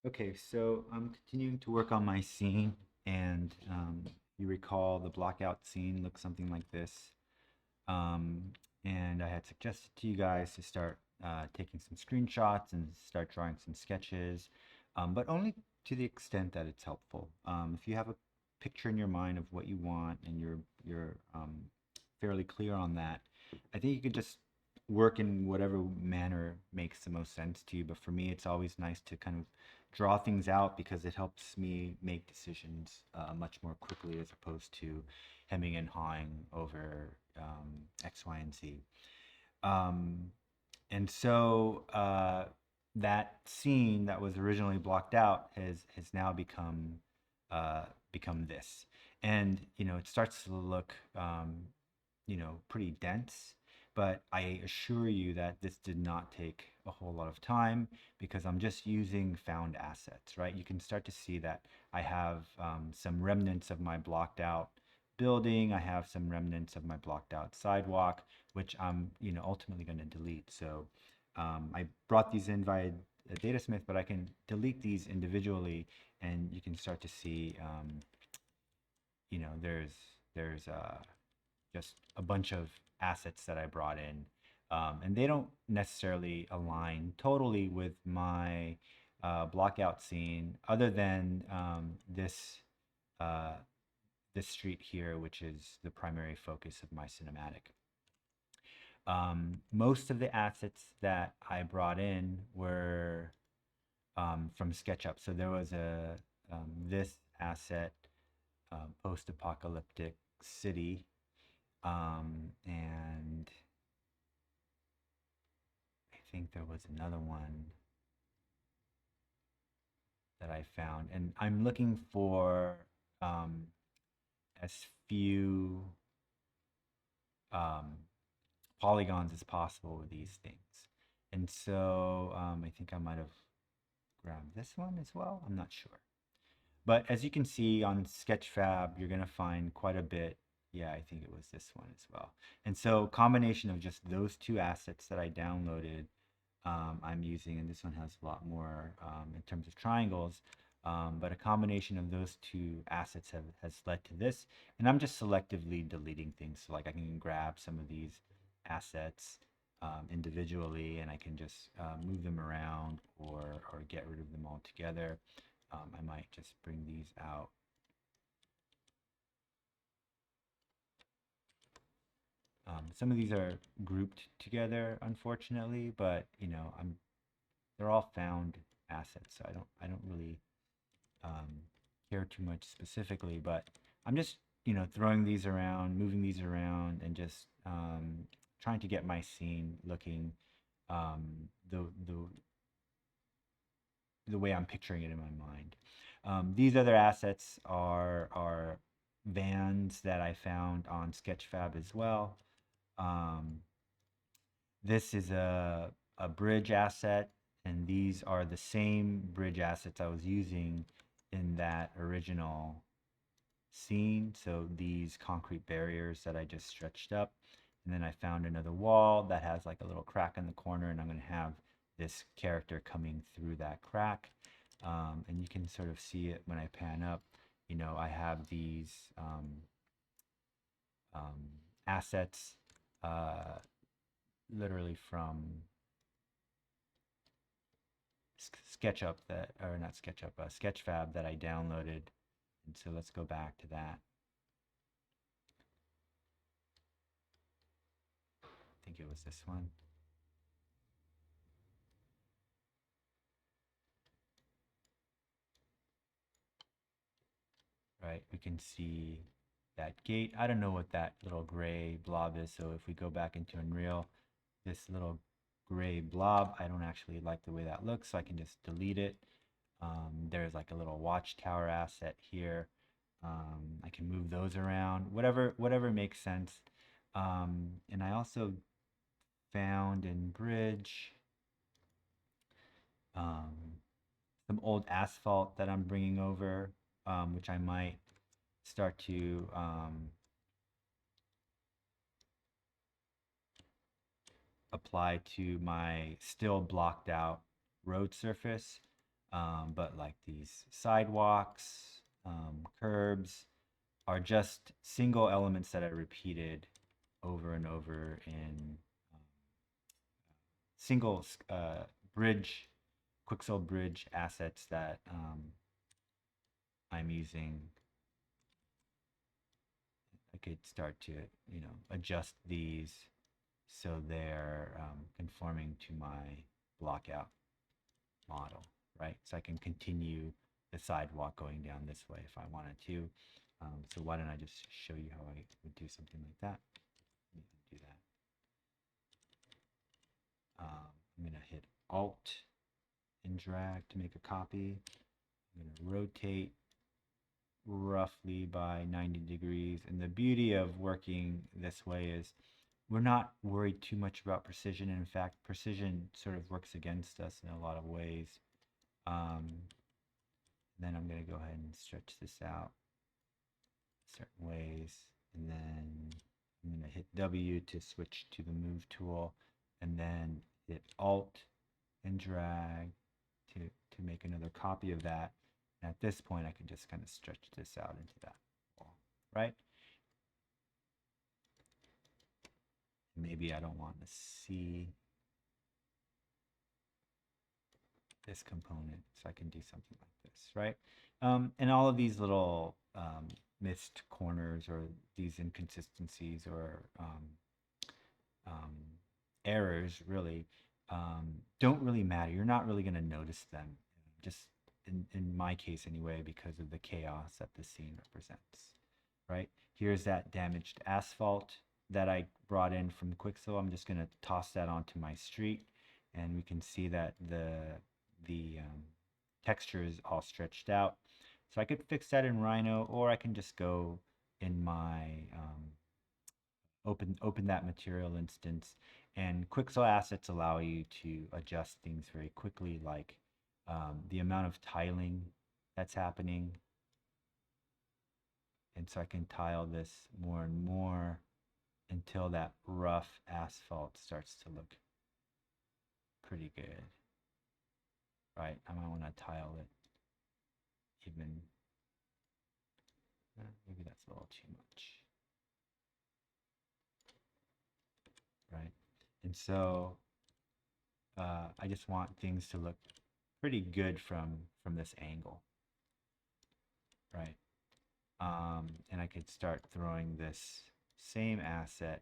Okay, so I'm continuing to work on my scene, and you recall the blockout scene looks something like this. Um, and I had suggested to you guys to start taking some screenshots and start drawing some sketches, but only to the extent that it's helpful. If you have a picture in your mind of what you want and you're fairly clear on that, I think you could just work in whatever manner makes the most sense to you. But for me, it's always nice to kind of draw things out because it helps me make decisions much more quickly as opposed to hemming and hawing over X, Y, and Z. Um, and so that scene that was originally blocked out has now become this, and it starts to look pretty dense. But I assure you that this did not take a whole lot of time because I'm just using found assets, right? You can start to see that I have some remnants of my blocked out building. I have some remnants of my blocked out sidewalk, which I'm, ultimately going to delete. So I brought these in via a Datasmith, but I can delete these individually, and you can start to see, there's just a bunch of assets that I brought in. And they don't necessarily align totally with my blockout scene, other than uh, this street here, which is the primary focus of my cinematic. Most of the assets that I brought in were from SketchUp. So there was this asset, post-apocalyptic city, and I think there was another one that I found, and I'm looking for um, as few um, polygons as possible with these things. And so I think I might have grabbed this one as well. I'm not sure. But as you can see on Sketchfab, you're going to find quite a bit. Yeah, I think it was this one as well. And so combination of just those two assets that I downloaded, I'm using, and this one has a lot more in terms of triangles, but a combination of those two assets has led to this. And I'm just selectively deleting things. So like I can grab some of these assets individually, and I can just move them around or get rid of them altogether. I might just bring these out. Some of these are grouped together, unfortunately, but they're all found assets, so I don't really care too much specifically, but I'm just throwing these around, moving these around, and just trying to get my scene looking um, the the the way I'm picturing it in my mind. These other assets are vans that I found on Sketchfab as well. Um, this is a bridge asset, and these are the same bridge assets I was using in that original scene. So these concrete barriers that I just stretched up. And then I found another wall that has like a little crack in the corner, and I'm going to have this character coming through that crack. And you can sort of see it when I pan up. I have these assets uh, literally from SketchUp or not SketchUp, Sketchfab that I downloaded. And so let's go back to that. I think it was this one. Right? We can see that gate. I don't know what that little gray blob is. So if we go back into Unreal, this little gray blob, I don't actually like the way that looks, so I can just delete it. There's like a little watchtower asset here. I can move those around, whatever makes sense. And I also found in Bridge um, some old asphalt that I'm bringing over, which I might start to apply to my still blocked out road surface. But like these sidewalks, curbs are just single elements that I repeated over and over in single bridge, Quixel Bridge assets that I'm using. I could start to, adjust these so they're conforming to my blockout model, right? So I can continue the sidewalk going down this way if I wanted to. So why don't I just show you how I would do something like that? Let me do that. I'm going to hit Alt and drag to make a copy. I'm going to rotate roughly by 90 degrees. And the beauty of working this way is we're not worried too much about precision. And in fact, precision sort of works against us in a lot of ways. Then I'm going to go ahead and stretch this out certain ways. And then I'm going to hit W to switch to the move tool, and then hit Alt and drag to make another copy of that. And at this point, I can just kind of stretch this out into that wall, right? Maybe I don't want to see this component, so I can do something like this, right? And all of these little missed corners or these inconsistencies or errors really don't really matter. You're not really going to notice them, just in my case anyway, because of the chaos that the scene represents, right? Here's that damaged asphalt that I brought in from Quixel. I'm just going to toss that onto my street, and we can see that the texture is all stretched out. So I could fix that in Rhino, or I can just go in my open that material instance. And Quixel assets allow you to adjust things very quickly, like the amount of tiling that's happening. And so I can tile this more and more until that rough asphalt starts to look pretty good, right? I might want to tile it even, maybe that's a little too much, right? And so I just want things to look pretty good from this angle, right? And I could start throwing this same asset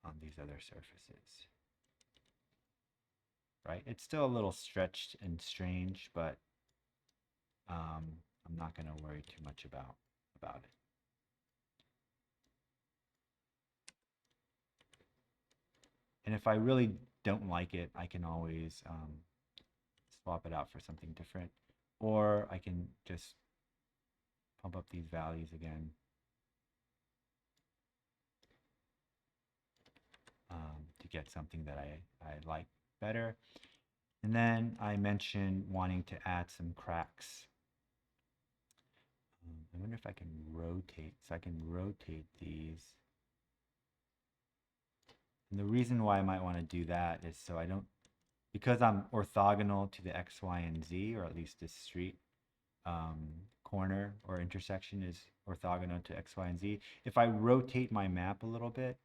on these other surfaces, right? It's still a little stretched and strange, but I'm not going to worry too much about it. And if I really don't like it, I can always swap it out for something different, or I can just pump up these values again to get something that I like better. And then I mentioned wanting to add some cracks. I wonder if I can rotate, so I can rotate these. And the reason why I might want to do that is so I don't, because I'm orthogonal to the X, Y, and Z, or at least this street corner or intersection is orthogonal to X, Y, and Z. If I rotate my map a little bit,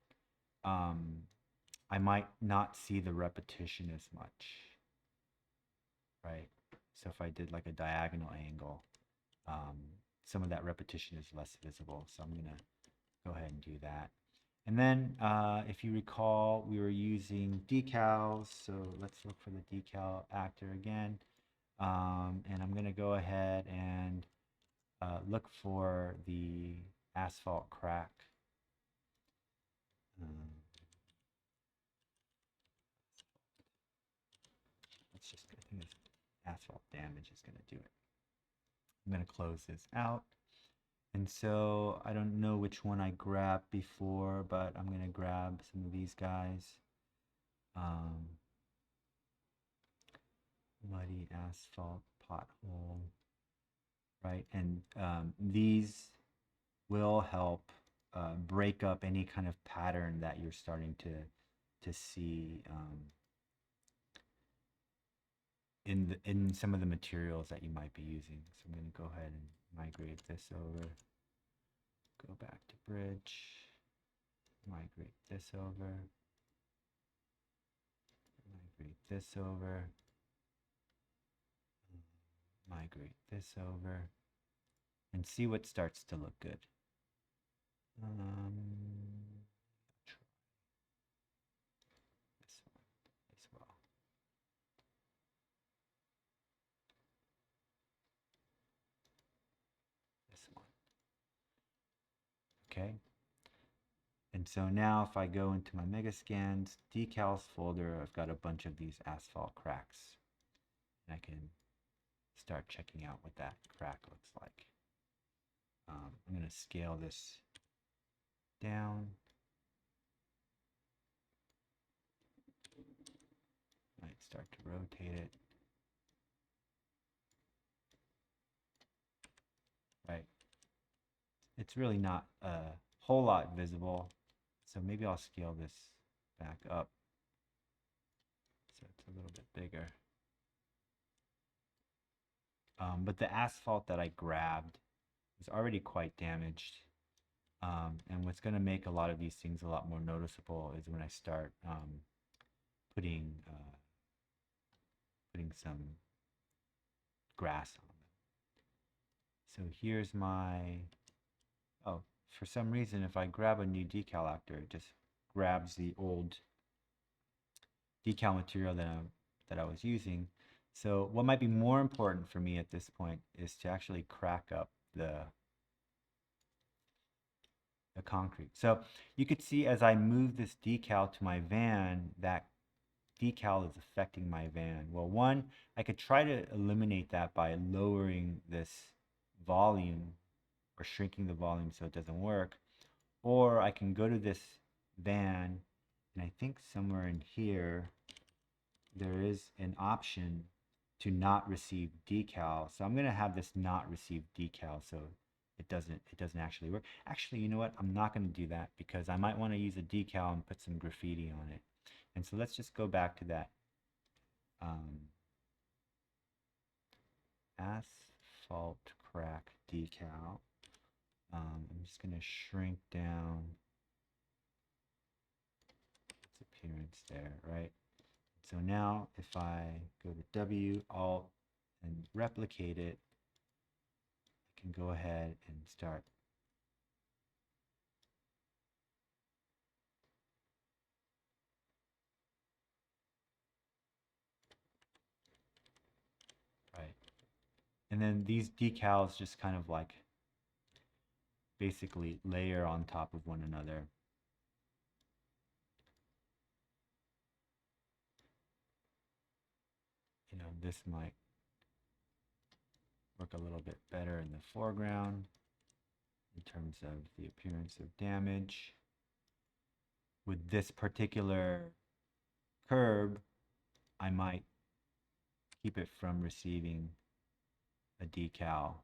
I might not see the repetition as much, right? So if I did like a diagonal angle, some of that repetition is less visible. So I'm going to go ahead and do that. And then if you recall, we were using decals. So let's look for the decal actor again. And I'm going to go ahead and look for the asphalt crack. Let's just, I think this asphalt damage is going to do it. I'm going to close this out. And so I don't know which one I grabbed before, but I'm going to grab some of these guys. Muddy asphalt pothole, right? And these will help break up any kind of pattern that you're starting to see in some of the materials that you might be using. So I'm going to go ahead and migrate this over. Go back to bridge. Migrate this over. Migrate this over. Migrate this over. And see what starts to look good. Try this one as well. This one. Okay. And so now if I go into my Megascans decals folder, I've got a bunch of these asphalt cracks. And I can start checking out what that crack looks like. I'm going to scale this down. Might start to rotate it. Right. It's really not a whole lot visible. So maybe I'll scale this back up so it's a little bit bigger. But the asphalt that I grabbed is already quite damaged. And what's going to make a lot of these things a lot more noticeable is when I start putting some grass on them. So here's my, oh, for some reason, if I grab a new decal actor, it just grabs the old decal material that I was using. So what might be more important for me at this point is to actually crack up the concrete. So you could see as I move this decal to my van, that decal is affecting my van. Well, one, I could try to eliminate that by lowering this volume or shrinking the volume so it doesn't work. Or I can go to this van, and I think somewhere in here, there is an option to not receive decal. So I'm going to have this not receive decal so it doesn't actually work. Actually, you know what? I'm not going to do that because I might want to use a decal and put some graffiti on it. And so let's just go back to that asphalt crack decal. I'm just going to shrink down its appearance there, right? So now if I go to W, Alt, and replicate it, I can go ahead and start right. And then these decals just kind of like basically layer on top of one another. You know, this might work a little bit better in the foreground in terms of the appearance of damage. With this particular curb, I might keep it from receiving a decal.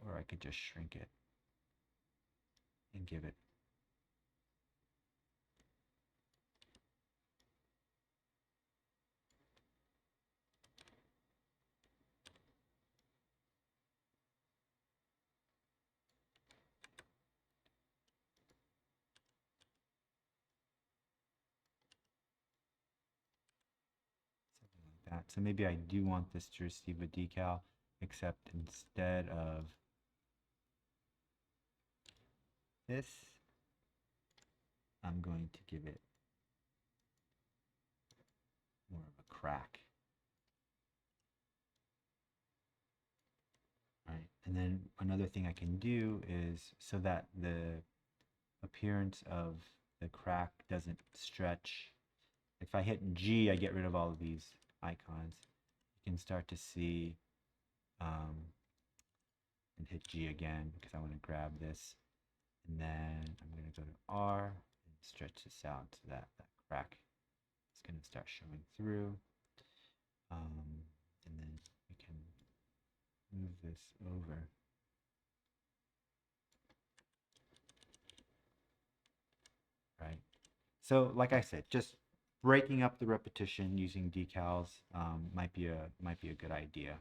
Or I could just shrink it and give it. Something like that. So maybe I do want this to receive a decal, except instead of this, I'm going to give it more of a crack. Right. And then another thing I can do is so that the appearance of the crack doesn't stretch. If I hit G, I get rid of all of these icons. You can start to see, and hit G again because I want to grab this. And then I'm going to go to R and stretch this out so that that crack is going to start showing through. And then we can move this over. So like I said, just breaking up the repetition using decals might be a good idea.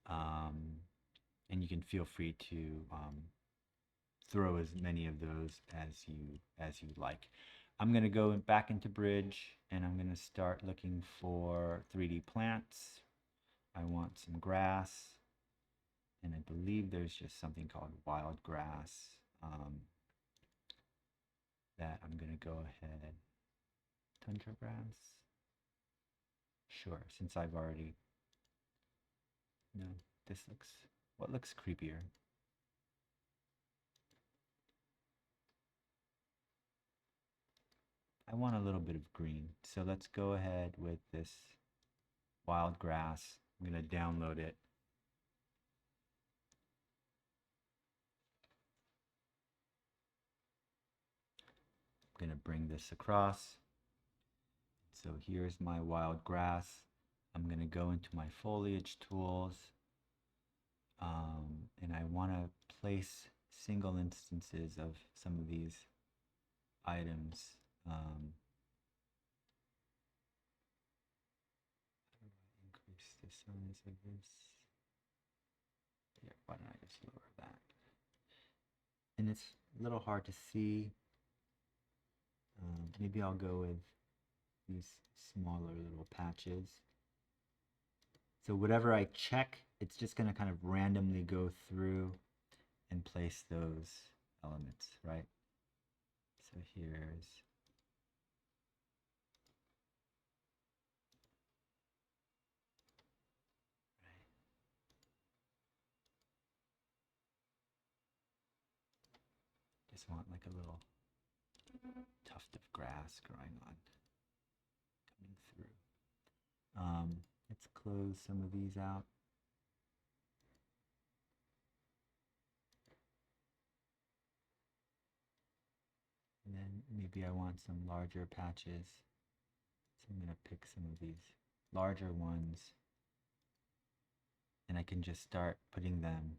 And you can feel free to throw as many of those as you like. I'm going to go back into Bridge and I'm going to start looking for 3D plants. I want some grass, and I believe there's just something called wild grass that I'm going to go ahead. Tundra grass. Sure, since I've already. No, this looks. What looks creepier? I want a little bit of green, so let's go ahead with this wild grass. I'm going to download it. I'm going to bring this across. So here's my wild grass. I'm going to go into my Foliage Tools, and I want to place single instances of some of these items. How do I increase the size of this? Yeah, why don't I just lower that? And it's a little hard to see. Maybe I'll go with these smaller little patches. So whatever I check, it's just going to kind of randomly go through and place those elements, right? So here's just want like a little tuft of grass growing on, coming through. Let's close some of these out. And then maybe I want some larger patches. So I'm going to pick some of these larger ones, and I can just start putting them.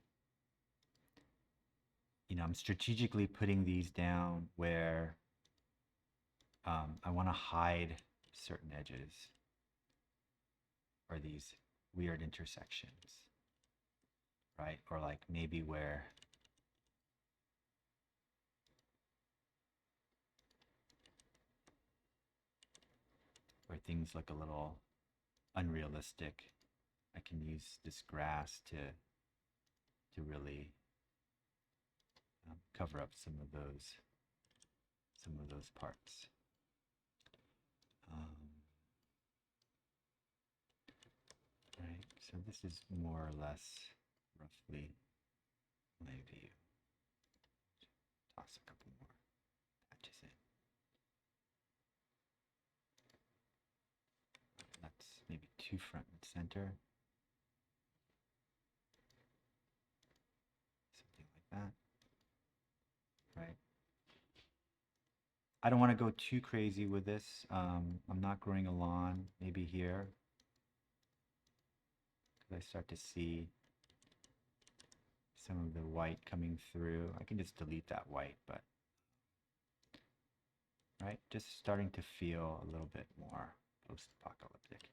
You know, I'm strategically putting these down where I want to hide certain edges or these weird intersections, right? Or like maybe where things look a little unrealistic. I can use this grass to really cover up some of those parts. Right, so this is more or less roughly my view. Toss a couple more patches in. That's maybe too front and center. Something like that. Right. I don't want to go too crazy with this. I'm not growing a lawn, maybe here. Because I start to see some of the white coming through. I can just delete that white, but right, just starting to feel a little bit more post-apocalyptic.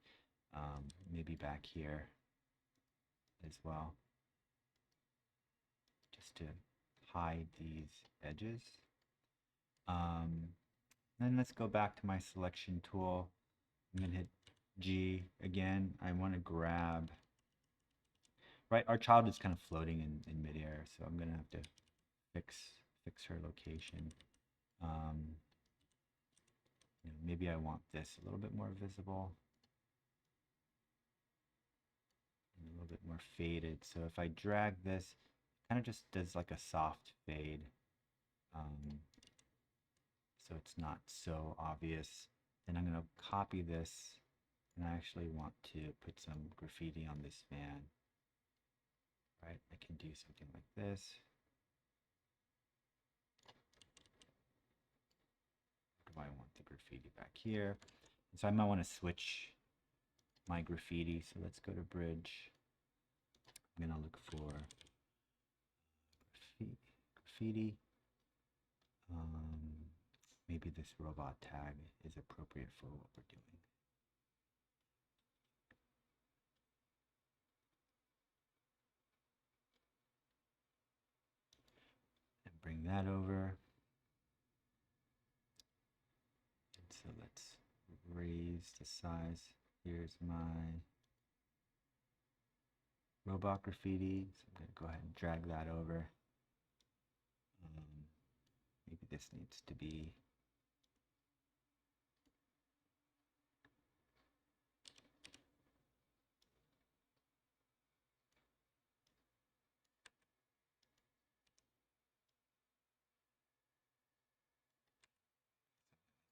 Maybe back here as well, just to hide these edges. Then let's go back to my selection tool. I'm going to hit G again. I want to grab, right, our child is kind of floating in midair, so I'm going to have to fix her location. You know, maybe I want this a little bit more visible, and a little bit more faded. So if I drag this, it kind of just does like a soft fade. So it's not so obvious. Then I'm going to copy this, and I actually want to put some graffiti on this van. Right, I can do something like this. Do I want the graffiti back here? And so I might want to switch my graffiti. So let's go to Bridge. I'm going to look for graffiti. maybe this robot tag is appropriate for what we're doing. And bring that over. And so let's raise the size. Here's my robot graffiti. So I'm going to go ahead and drag that over. Maybe this needs to be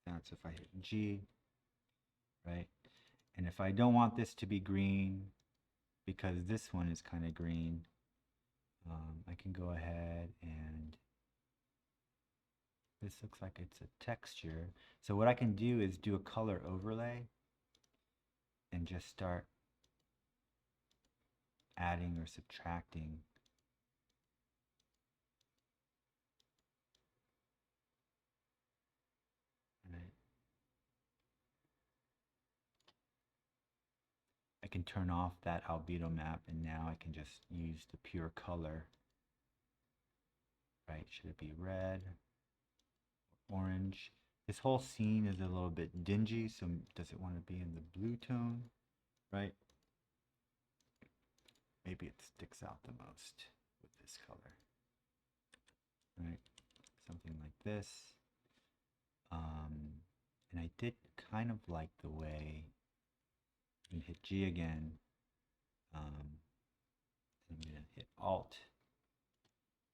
that. So if I hit G, right? And if I don't want this to be green, because this one is kind of green, I can go ahead and this looks like it's a texture. So what I can do is do a color overlay and just start adding or subtracting. Right. I can turn off that albedo map and now I can just use the pure color. Right, should it be red, orange? This whole scene is a little bit dingy, so does it want to be in the blue tone? Right? Maybe it sticks out the most with this color. Right? Something like this. And I did kind of like the way, and hit G again. I'm going to hit Alt.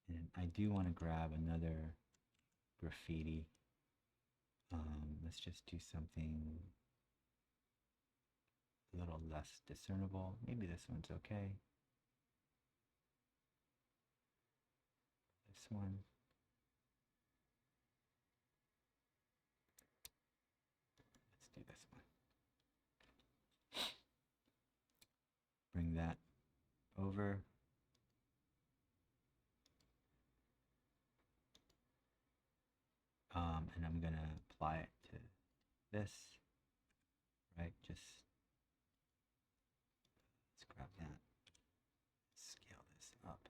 And I do want to grab another graffiti. Let's just do something a little less discernible. Maybe this one's okay. This one. Let's do this one. Bring that over. And I'm gonna apply it to this, right? Just let's grab that, scale this up.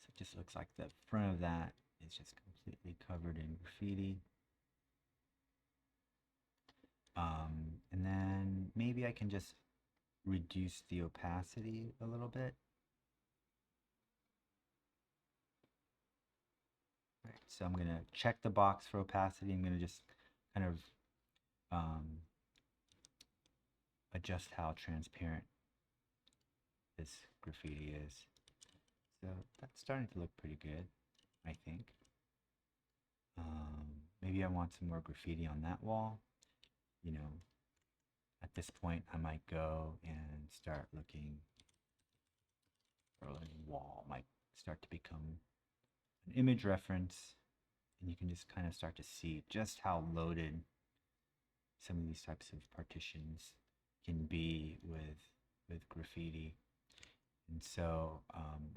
So it just looks like the front of that is just completely covered in graffiti. And then maybe I can just reduce the opacity a little bit. Right, so I'm gonna check the box for opacity. I'm gonna just kind of adjust how transparent this graffiti is. So that's starting to look pretty good, I think. Maybe I want some more graffiti on that wall. You know, at this point, I might go and start looking, or the wall might start to become an image reference, and you can just kind of start to see just how loaded some of these types of partitions can be with graffiti. And so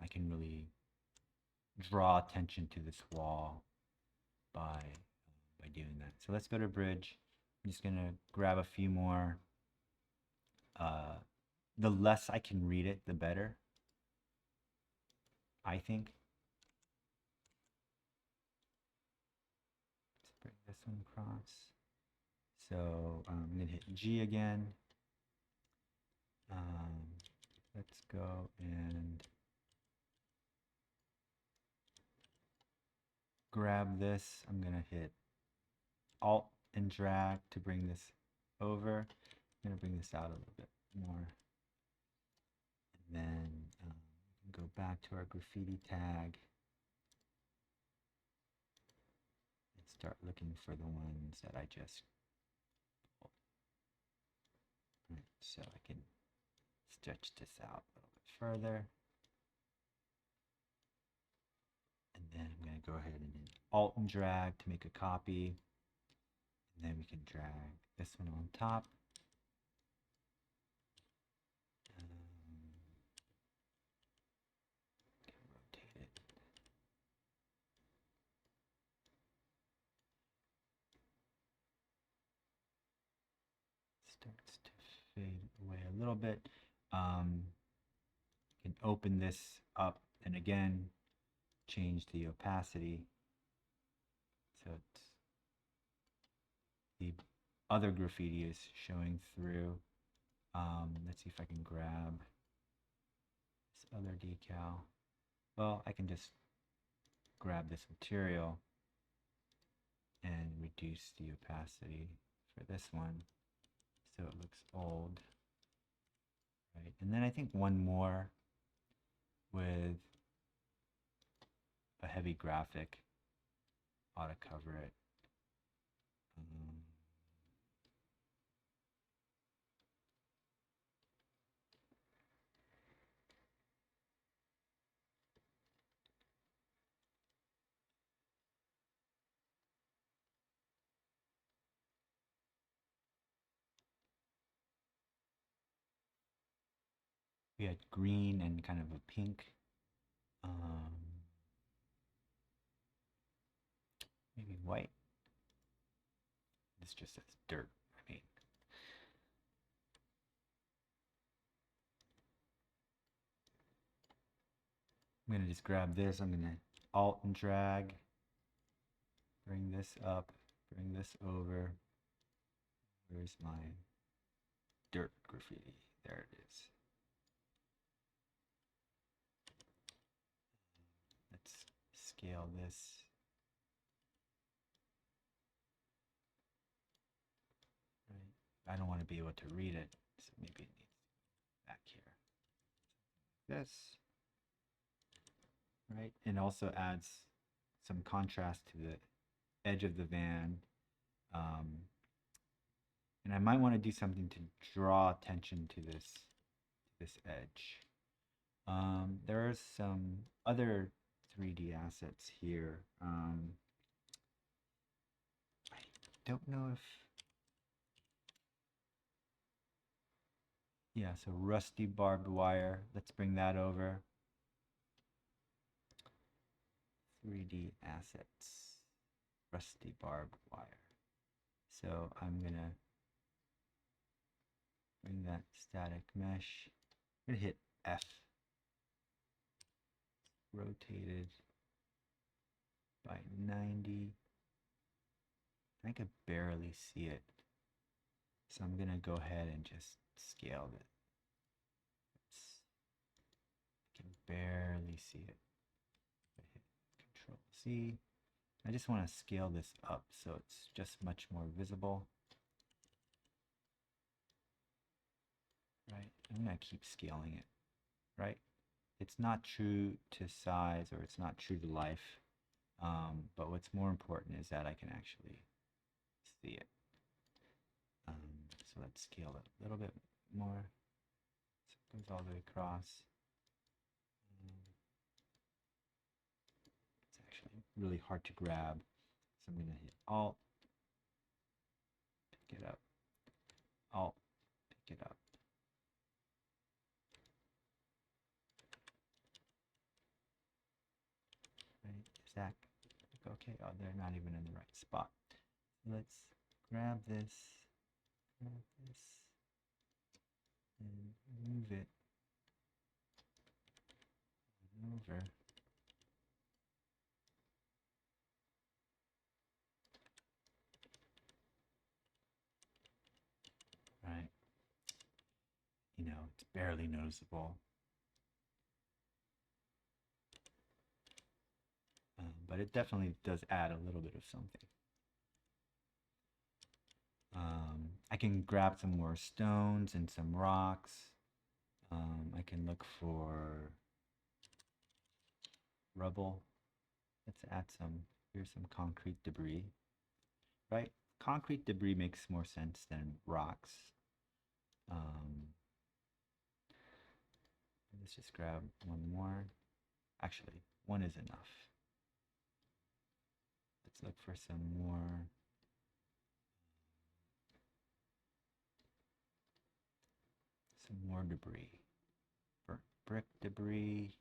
I can really draw attention to this wall by doing that. So let's go to bridge. I'm just gonna grab a few more. The less I can read it, the better, I think. Let's bring this one across. So I'm gonna hit G again. Let's go and grab this. I'm gonna hit Alt and drag to bring this over. I'm gonna bring this out a little bit more. And then go back to our graffiti tag and start looking for the ones that I just pulled. Right, so I can stretch this out a little bit further. And then I'm going to go ahead and Alt and drag to make a copy. And then we can drag this one on top. starts to fade away a little bit. You can open this up and again change the opacity so it's the other graffiti is showing through. Let's see if I can grab this other decal. Well, I can just grab this material and reduce the opacity for this one so it looks old. Right, and then I think one more with a heavy graphic ought to cover it. We had green and kind of a pink. Maybe white. This just says dirt. I mean, I'm gonna just grab this. I'm gonna Alt and drag. Bring this up. Bring this over. Where's my dirt graffiti? There it is. Let's scale this. Right. I don't want to be able to read it, so maybe it needs back here. This. Right, and also adds some contrast to the edge of the van. And I might want to do something to draw attention to this edge. There are some other 3D assets here. I don't know if... Yeah, so rusty barbed wire. Let's bring that over. 3D assets. Rusty barbed wire. So I'm going to bring that static mesh. I'm going to hit F. Rotated by 90. I could barely see it. So I'm going to go ahead and just scale it. I can barely see it. I hit Control C. I just want to scale this up so it's just much more visible. Right? I'm going to keep scaling it. Right? It's not true to size or it's not true to life. But what's more important is that I can actually see it. So let's scale it a little bit more. So it goes all the way across. It's actually really hard to grab. So I'm going to hit Alt, pick it up, Alt, pick it up. Right, is that okay? Oh, they're not even in the right spot. Let's grab this, and move it over. Right. You know, it's barely noticeable. But it definitely does add a little bit of something. I can grab some more stones and some rocks. I can look for rubble. Let's add some, here's some concrete debris, right? Concrete debris makes more sense than rocks. Let's just grab one more. Actually, one is enough. Let's look for some more. Some more debris. Burnt brick debris.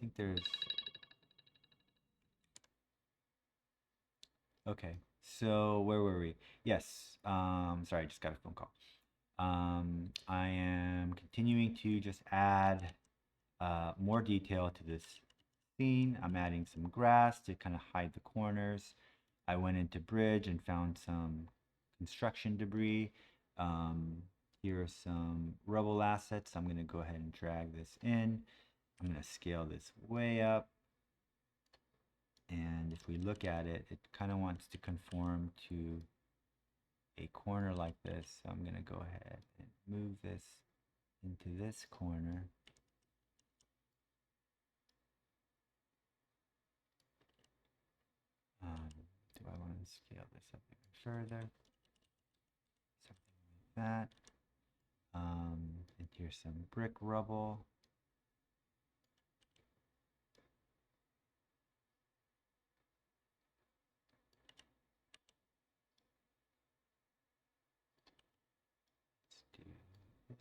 think there's... Okay, so where were we? Yes, sorry, I just got a phone call. I am continuing to just add more detail to this scene. I'm adding some grass to kind of hide the corners. I went into bridge and found some construction debris. Here are some rubble assets. I'm going to go ahead and drag this in. I'm going to scale this way up. And if we look at it, it kind of wants to conform to a corner like this. So I'm going to go ahead and move this into this corner. Do I want to scale this up even further? Something like that. And here's some brick rubble. Let's do this.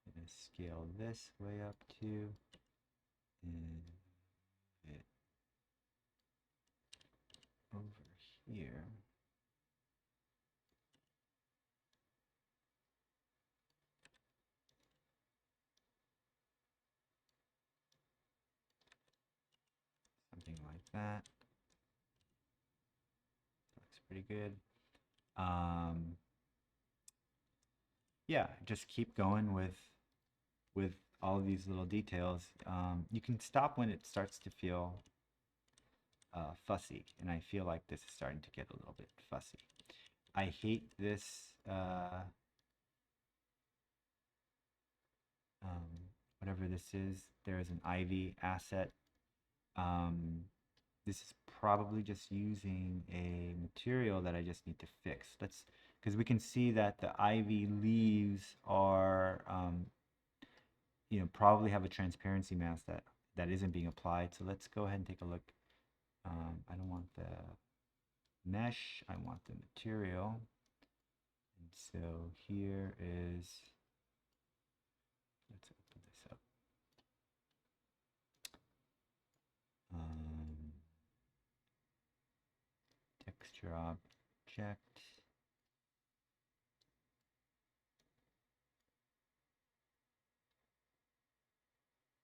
I'm going to scale this way up too. And it over here. Something like that. Looks pretty good. Yeah, just keep going with all of these little details. You can stop when it starts to feel fussy, and I feel like this is starting to get a little bit fussy. I hate this whatever this is. There is an ivy asset. This is probably just using a material that I just need to fix. Because we can see that the ivy leaves are, probably have a transparency mask that isn't being applied. So let's go ahead and take a look. I don't want the mesh, I want the material. And so here is, let's open this up. Texture object.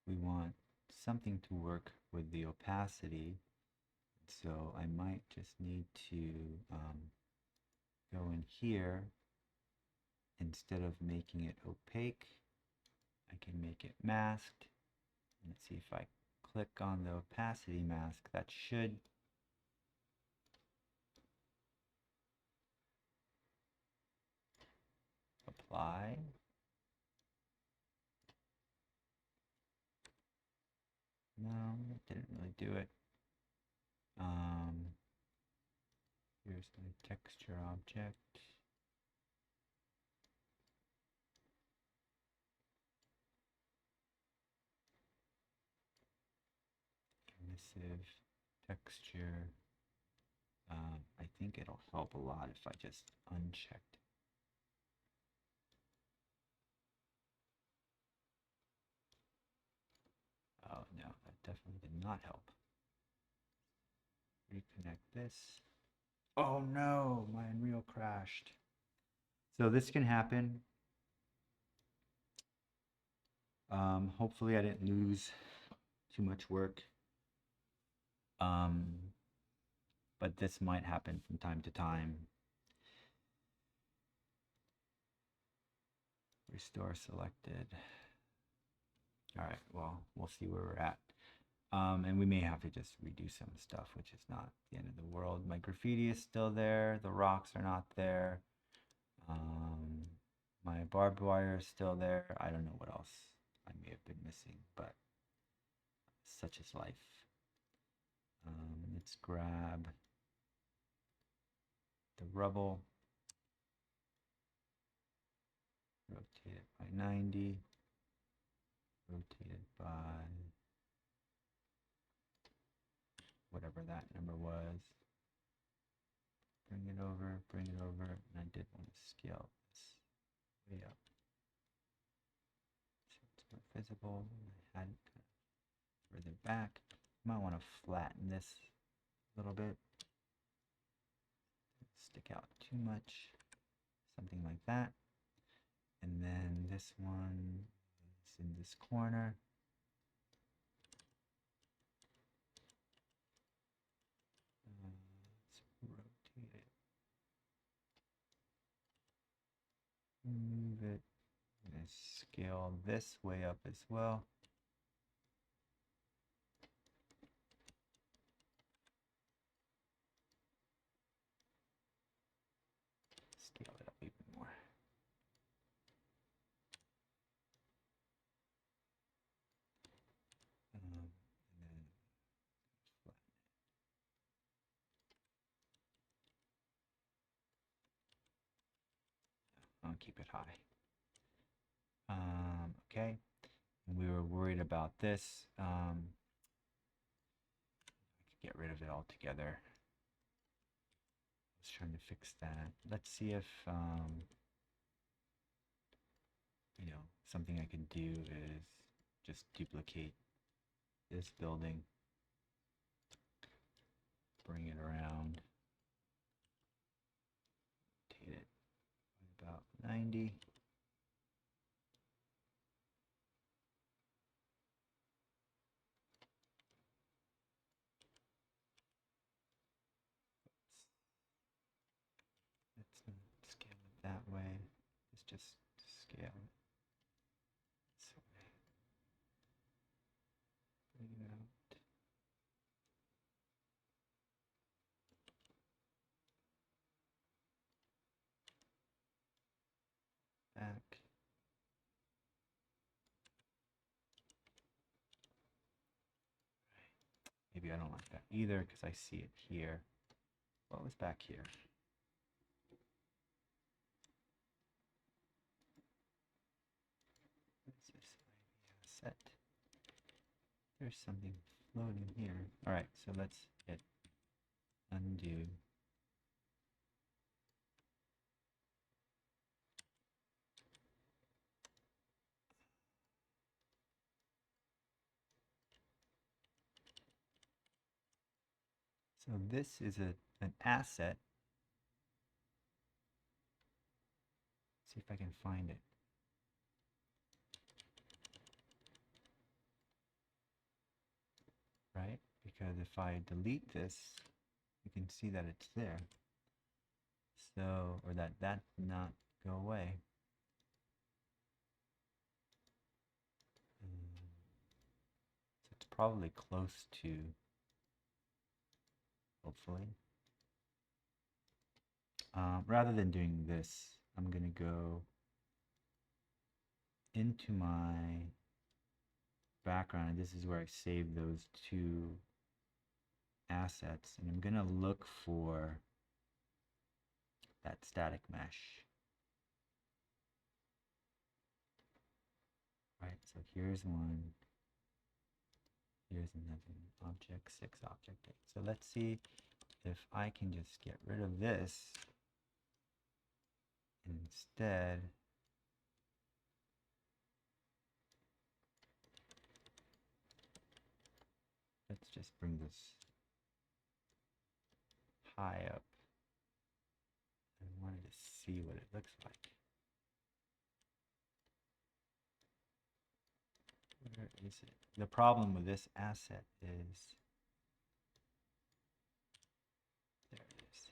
We want something to work with the opacity. So I might just need to go in here. Instead of making it opaque, I can make it masked. Let's see if I click on the opacity mask, that should apply. No, it didn't really do it. Here's the texture object. Emissive texture. I think it'll help a lot if I just unchecked. Oh no, that definitely did not help. Reconnect this. Oh no, my Unreal crashed. So this can happen. Hopefully I didn't lose too much work. But this might happen from time to time. Restore selected. All right, well, we'll see where we're at. And we may have to just redo some stuff, which is not the end of the world. My graffiti is still there. The rocks are not there. My barbed wire is still there. I don't know what else I may have been missing, but such is life. Let's grab the rubble. Rotate it by 90. Rotate it by whatever that number was. Bring it over, and I did want to scale this way up so it's more visible. had it further back. You might want to flatten this a little bit. Stick out too much. Something like that. And then this one is in this corner. Let's rotate it. Move it. I'm going to scale this way up as well. Scale it up even more. And then flatten it. I'll keep it high. Okay. And we were worried about this. I could get rid of it altogether. I was trying to fix that. Let's see if you know, something I can do is just duplicate this building, bring it around, rotate it by about 90. Let's not scale it that way. Let's just scale it this way. Bring it out. Back. Maybe I don't like that either because I see it here. What was back here? What's this asset? There's something floating here. All right, so let's hit undo. So this is an asset. See if I can find it. Right? Because if I delete this, you can see that it's there. So, or that did not go away. So it's probably close to, hopefully. Rather than doing this, I'm going to go into my background. This is where I save those two assets, and I'm going to look for that static mesh. Right, so here's one. Here's another object 6, object 8. So let's see if I can just get rid of this and instead let's just bring this high up. I wanted to see what it looks like. Where is it? The problem with this asset is, there it is.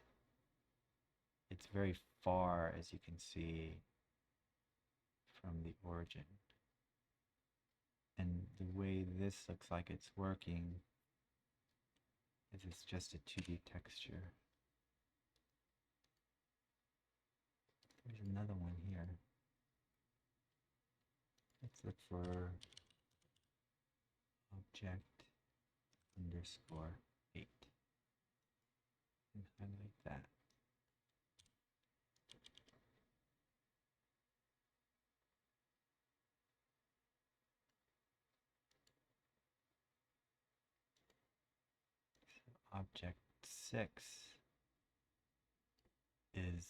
It's very far, as you can see, from the origin. And the way this looks like it's working is it's just a 2D texture. There's another one here. Let's look for object underscore 8 and highlight that. So object 6 is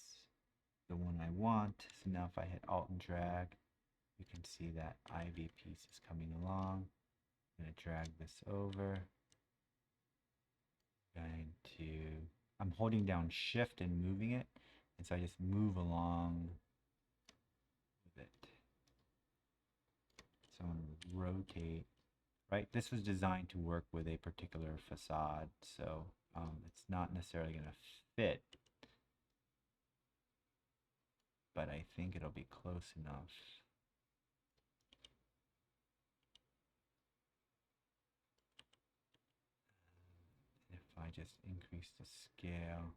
the one I want. So now if I hit Alt and drag, you can see that Ivy piece is coming along. I'm going to drag this over. I'm holding down shift and moving it. And so I just move along with it. So I'm going to rotate, right? This was designed to work with a particular facade. So it's not necessarily going to fit, but I think it'll be close enough. If I just increase the scale.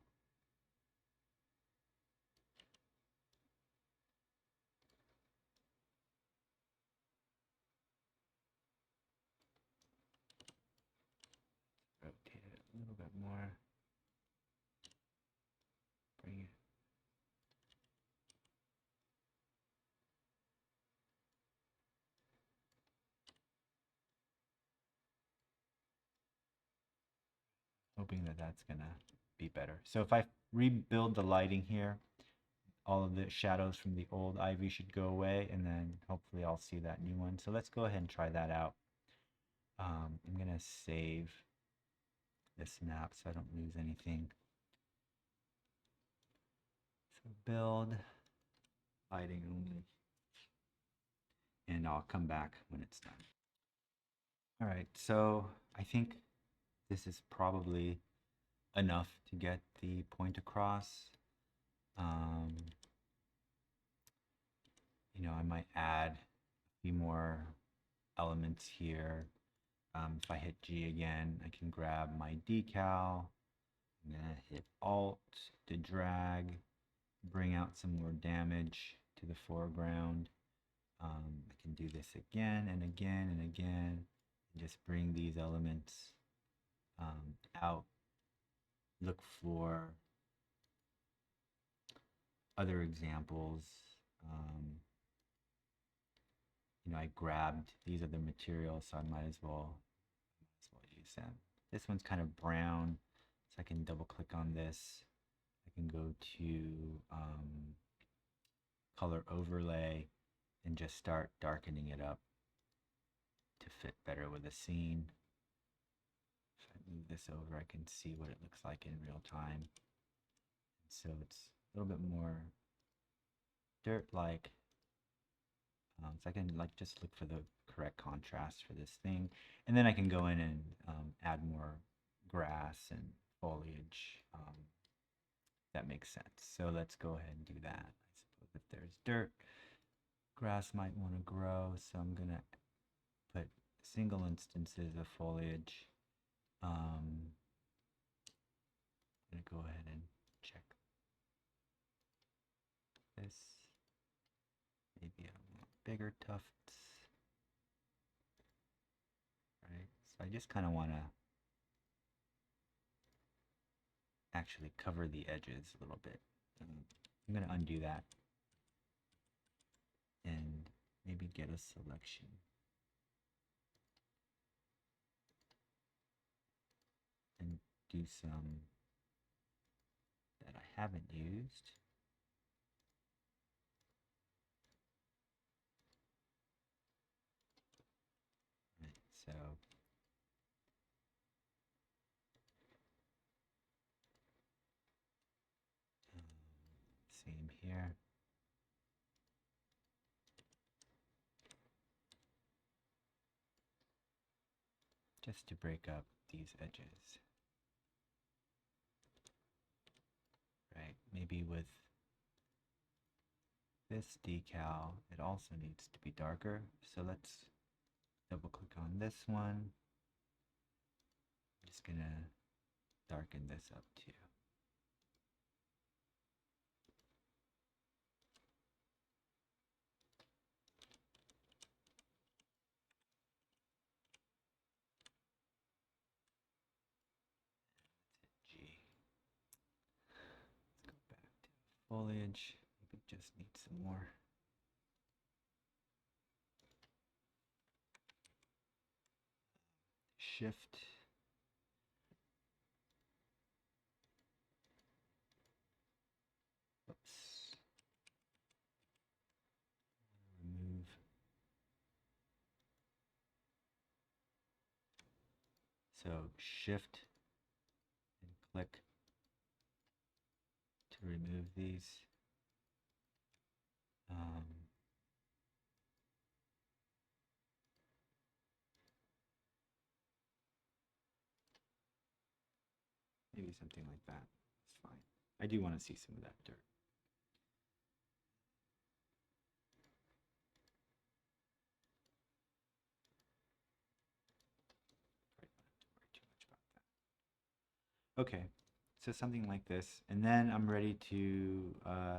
Rotate it a little bit more. Bring it. Hoping that that's gonna be better. So if I rebuild the lighting here, all of the shadows from the old ivy should go away, and then hopefully I'll see that new one. So let's go ahead and try that out. I'm gonna save this map so I don't lose anything. So build lighting only, and I'll come back when it's done. All right, so I think this is probably enough to get the point across. You know, I might add a few more elements here. If I hit G again, I can grab my decal. I'm gonna hit Alt to drag, bring out some more damage to the foreground. I can do this again and again and again, and just bring these elements out. Look for other examples. You know, I grabbed these other materials, so I might as well use them. This one's kind of brown, so I can double click on this. I can go to color overlay and just start darkening it up to fit better with the scene. If I move this over, I can see what it looks like in real time. So it's a little bit more dirt-like. So I can just look for the correct contrast for this thing, and then I can go in and add more grass and foliage. That makes sense. So let's go ahead and do that. I suppose if there's dirt, grass might want to grow, so I'm gonna put single instances of foliage. I'm gonna go ahead and check this. Maybe I want bigger tufts. Right, so I just kind of want to actually cover the edges a little bit. I'm going to undo that and maybe get a selection. And do some that I haven't used. Right, so same here. Just to break up these edges. Right, maybe with this decal, it also needs to be darker. So let's double click on this one. I'm just gonna darken this up too. Foliage, maybe just need some more. Shift. Oops. Remove. So shift and click to remove these. Maybe something like that. It's fine. I do want to see some of that dirt. Okay, so something like this, and then I'm ready to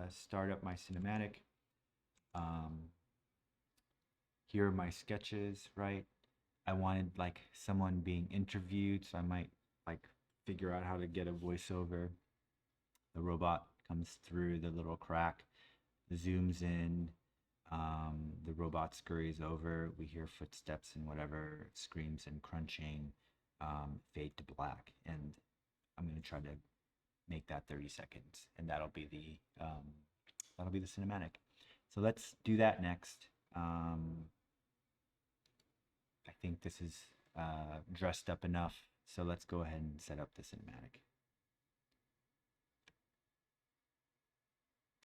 start up my cinematic. Here are my sketches, right? I wanted like someone being interviewed, so I might like figure out how to get a voiceover. The robot comes through the little crack, zooms in, the robot scurries over, we hear footsteps and whatever, screams and crunching, fade to black, and I'm going to try to make that 30 seconds, and that'll be the cinematic. So let's do that next. I think this is dressed up enough, so let's go ahead and set up the cinematic.